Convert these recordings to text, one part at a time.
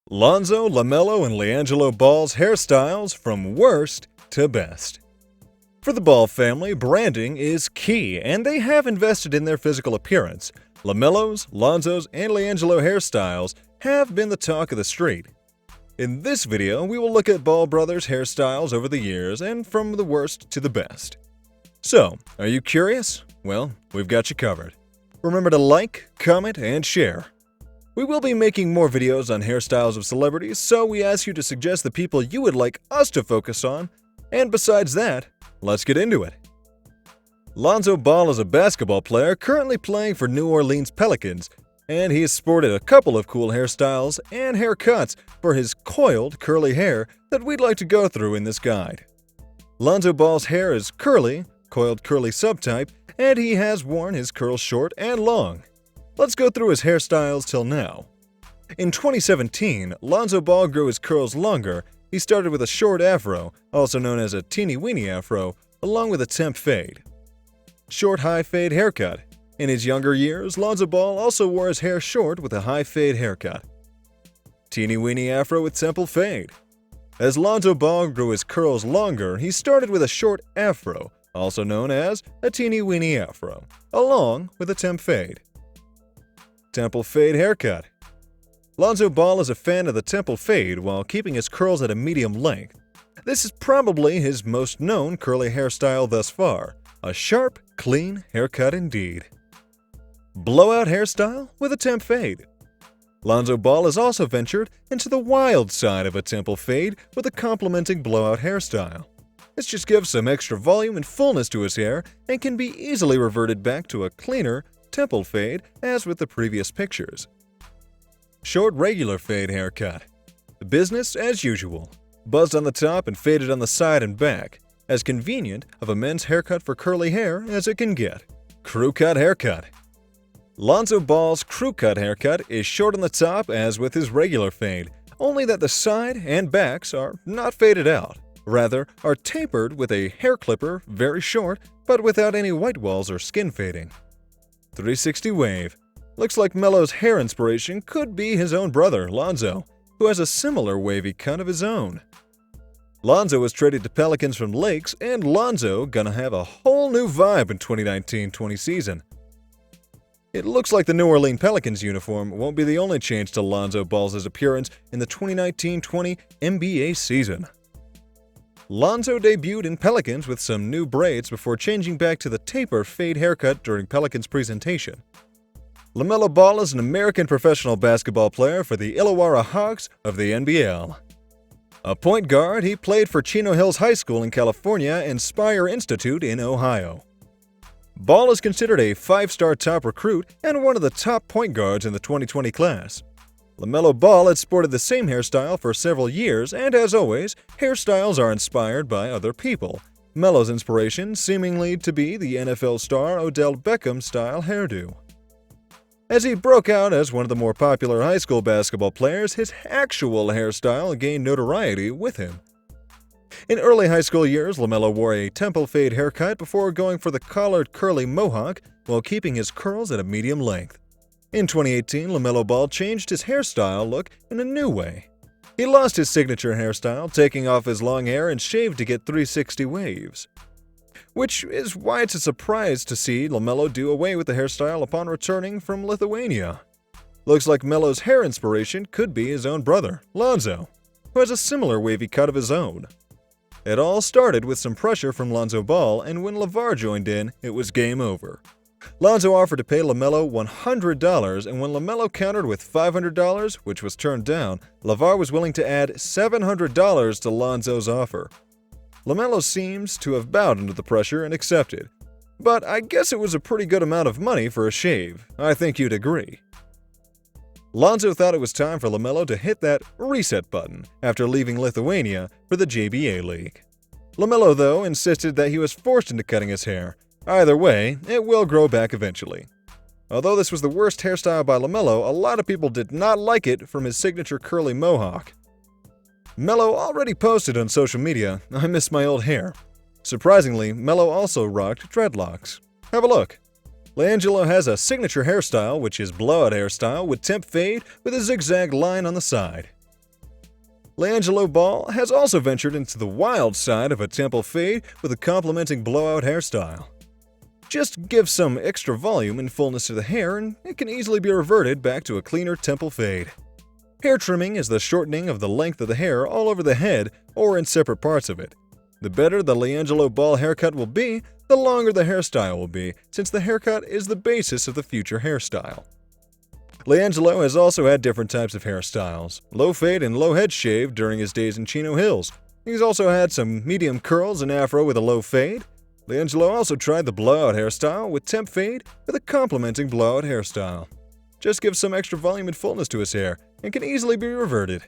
Lonzo, LaMelo, and LiAngelo Ball's hairstyles from worst to best. For the Ball family, branding is key, and they have invested in their physical appearance. LaMelo's, Lonzo's, and LiAngelo hairstyles have been the talk of the street. In this video, we will look at Ball brothers' hairstyles over the years and from the worst to the best. So, are you curious? Well, we've got you covered. Remember to like, comment, and share. We will be making more videos on hairstyles of celebrities, so we ask you to suggest the people you would like us to focus on. And besides that, let's get into it. Lonzo Ball is a basketball player currently playing for New Orleans Pelicans, and he has sported a couple of cool hairstyles and haircuts for his coiled, curly hair that we'd like to go through in this guide. Lonzo Ball's hair is curly, coiled curly subtype, and he has worn his curls short and long. Let's go through his hairstyles till now. In 2017, Lonzo Ball grew his curls longer. He started with a short afro, also known as a teeny-weeny afro, along with a temp fade. Short high fade haircut. In his younger years, Lonzo Ball also wore his hair short with a high fade haircut. Teeny-weeny afro with temple fade. As Lonzo Ball grew his curls longer, he started with a short afro, also known as a teeny-weeny afro, along with a temp fade. Temple fade haircut. Lonzo Ball is a fan of the temple fade while keeping his curls at a medium length. This is probably his most known curly hairstyle thus far. A sharp, clean haircut indeed. Blowout hairstyle with a temp fade. Lonzo Ball has also ventured into the wild side of a temple fade with a complementing blowout hairstyle. This just gives some extra volume and fullness to his hair and can be easily reverted back to a cleaner, temple fade as with the previous pictures. Short regular fade haircut. Business as usual. Buzzed on the top and faded on the side and back. As convenient of a men's haircut for curly hair as it can get. Crew cut haircut. Lonzo Ball's crew cut haircut is short on the top as with his regular fade, only that the side and backs are not faded out. Rather, are tapered with a hair clipper, very short, but without any white walls or skin fading. 360 wave. Looks like Melo's hair inspiration could be his own brother, Lonzo, who has a similar wavy cut of his own. Lonzo was traded to Pelicans from Lakes, and Lonzo gonna have a whole new vibe in 2019-20 season. It looks like the New Orleans Pelicans uniform won't be the only change to Lonzo Ball's appearance in the 2019-20 NBA season. Lonzo debuted in Pelicans with some new braids before changing back to the taper fade haircut during Pelicans presentation. LaMelo Ball is an American professional basketball player for the Illawarra Hawks of the NBL. A point guard, he played for Chino Hills High School in California and Spire Institute in Ohio. Ball is considered a 5-star top recruit and one of the top point guards in the 2020 class. LaMelo Ball had sported the same hairstyle for several years, and as always, hairstyles are inspired by other people. Melo's inspiration seemingly to be the NFL star Odell Beckham-style hairdo. As he broke out as one of the more popular high school basketball players, his actual hairstyle gained notoriety with him. In early high school years, LaMelo wore a temple fade haircut before going for the collared curly mohawk while keeping his curls at a medium length. In 2018, LaMelo Ball changed his hairstyle look in a new way. He lost his signature hairstyle, taking off his long hair and shaved to get 360 waves. Which is why it's a surprise to see LaMelo do away with the hairstyle upon returning from Lithuania. Looks like Melo's hair inspiration could be his own brother, Lonzo, who has a similar wavy cut of his own. It all started with some pressure from Lonzo Ball, and when LeVar joined in, it was game over. Lonzo offered to pay LaMelo $100, and when LaMelo countered with $500, which was turned down, LeVar was willing to add $700 to Lonzo's offer. LaMelo seems to have bowed under the pressure and accepted. But I guess it was a pretty good amount of money for a shave. I think you'd agree. Lonzo thought it was time for LaMelo to hit that reset button after leaving Lithuania for the JBA League. LaMelo, though, insisted that he was forced into cutting his hair. Either way, it will grow back eventually. Although this was the worst hairstyle by LaMelo, a lot of people did not like it from his signature curly mohawk. Melo already posted on social media, "I miss my old hair." Surprisingly, Melo also rocked dreadlocks. Have a look. LiAngelo has a signature hairstyle, which is blowout hairstyle with temp fade with a zigzag line on the side. LiAngelo Ball has also ventured into the wild side of a temple fade with a complementing blowout hairstyle. Just give some extra volume and fullness to the hair and it can easily be reverted back to a cleaner temple fade. Hair trimming is the shortening of the length of the hair all over the head or in separate parts of it. The better the LiAngelo Ball haircut will be, the longer the hairstyle will be, since the haircut is the basis of the future hairstyle. LiAngelo has also had different types of hairstyles, low fade and low head shave during his days in Chino Hills. He's also had some medium curls and afro with a low fade. LiAngelo also tried the blowout hairstyle with temp fade with a complementing blowout hairstyle. Just give some extra volume and fullness to his hair and can easily be reverted.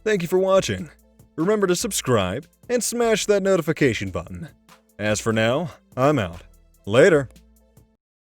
Thank you for watching. Remember to subscribe and smash that notification button. As for now, I'm out. Later.